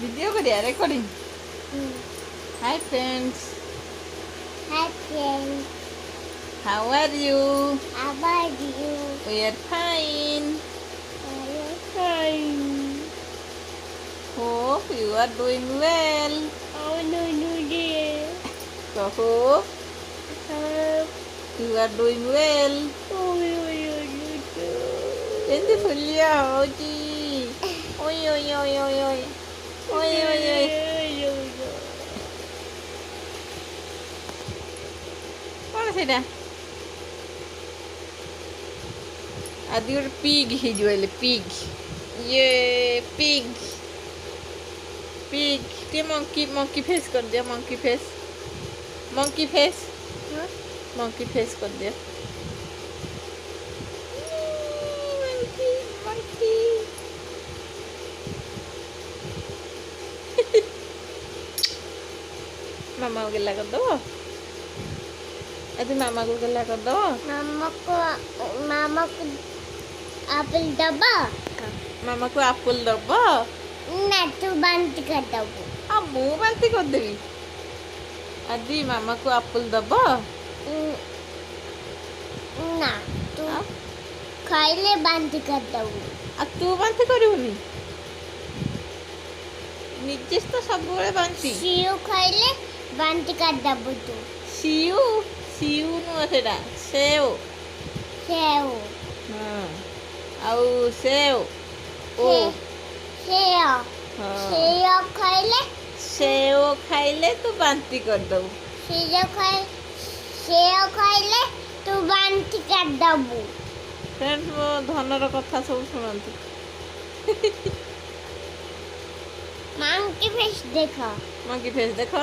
Video kariya recording. Mm. Hi friends, Hi friends, how are you? how are you? We are fine. Are you fine? Hope you are doing well. Oh no dear. So hope Help. you are doing well. Oh no. କେମିତି ଫୁଲିଆ ହଉଛି? ଓଇ ଓଇ ଓଇ ଓଇ ଓଇ ଓଇ ଓଇ ଓଇ କ'ଣ ସେଇଟା? ଆଜି ଗୋଟେ pig ହେଇଯିବ ହେଲେ pig ଇଏ pig pig ଟିକେ ମଙ୍କି ଫେସ୍ କରିଦିଅ ମଙ୍କି ଫେସ୍ ମଙ୍କି ଫେସ୍ କରିଦିଅ ମଙ୍କି ମାମା ଗେଲା କରିଦବ ଆଜି ମାମାକୁ ଗେଲା କରିଦବ ମାମାକୁ ଆପଲ ଦବ ମାମାକୁ ଆପୁଲ ଦବ ନା ତୁ ବାନ୍ତି କରିଦବୁ ଆଉ ମୁଁ ବାନ୍ତି କରିଦେବି ଆଜି ମାମାକୁ ଆପୁଲ ଦବ ନା ତୁ ଆଉ ଖାଇଲେ ବାନ୍ତି କରିଦବୁ ତୁ ବାନ୍ତି କରିବୁନି ନିଜେ ତ ସବୁବେଳେ ବାନ୍ତି ସିଉ ଖାଇଲେ ବାନ୍ତି କରିଦବୁ ତୁ ସିଉ ନୁହଁ ସେଟା ସେଓ ସେଉ ହଁ ଆଉ ସେଓ ଓ ସେଓ ହଁ ସେଓ ସେଓ ଖାଇଲେ ତୁ ବାନ୍ତି କରିଦବୁ ସେଓ ଖାଇଲେ ତୁ ବାନ୍ତି କରିଦବୁ ଫ୍ରେଣ୍ଡସ୍ ମୋ ଧନର କଥା ସବୁ ଶୁଣନ୍ତୁ ମାଙ୍କି ଫେସ୍ ଦେଖ ମଙ୍କି ଫେସ୍ ଦେଖ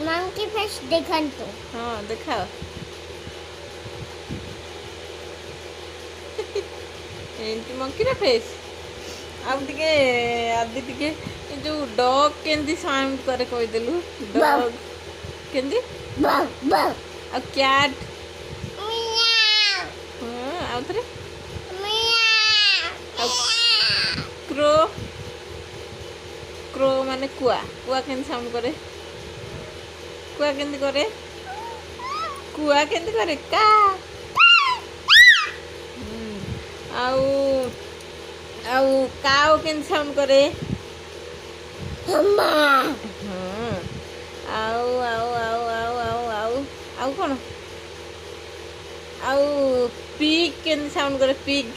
ମାଙ୍କି ଫେସ୍ ଦେଖନ୍ତୁ ହଁ ଦେଖାଅ ଏମିତି ମଙ୍କିର ଫେସ୍ ଆଉ ଟିକେ ଆଦି ଟିକେ ଏ ଯୋଉ ଡଗ୍ କେମିତି ସାଉଣ୍ଡ କରେ କହିଦେଲୁ ଡଗ୍ କେମିତି ଆଉ କ୍ୟାଟ୍ ହଁ ଆଉ ଥରେ ଆଉ କ୍ରୋ ମାନେ କୁଆ କେମିତି ସାଉଣ୍ଡ କରେ କୁଆ କେମିତି କରେ କା ଆଉ ଆଉ କାଉ କେମିତି ସାଉଣ୍ଡ କରେ ହଁ ଆଉ ଆଉ ଆଉ ଆଉ ଆଉ ଆଉ ଆଉ କ'ଣ ଆଉ ପିଗ୍ କେମିତି ସାଉଣ୍ଡ କରେ ପିଗ୍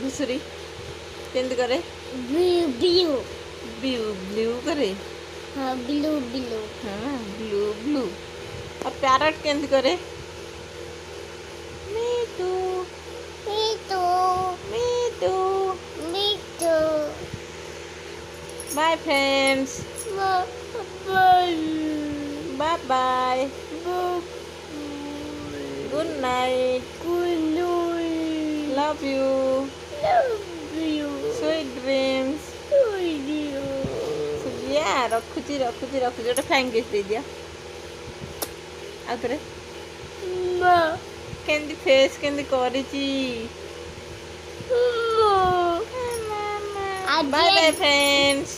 ଘୁଷୁରୀ କେମିତି କରେ ବ୍ଲୁ ବ୍ଲୁ କରେ ହଁ ବ୍ଲୁ ହଁ ବ୍ଲୁ ଆଉ ପ୍ୟାରଟ୍ କେମିତି କରେ Mithu bye friends bye good night love you sweet dreams ସୁବିଆ ରଖୁଛି ଗୋଟେ ଫ୍ଲାଇଂ କିସ୍ ଦେଇଦିଅ ଆଉ ଥରେ କେମିତି ଫେସ୍ କେମିତି କରିଛି ବାଏ ବାଏ ଫ୍ରେଣ୍ଡସ୍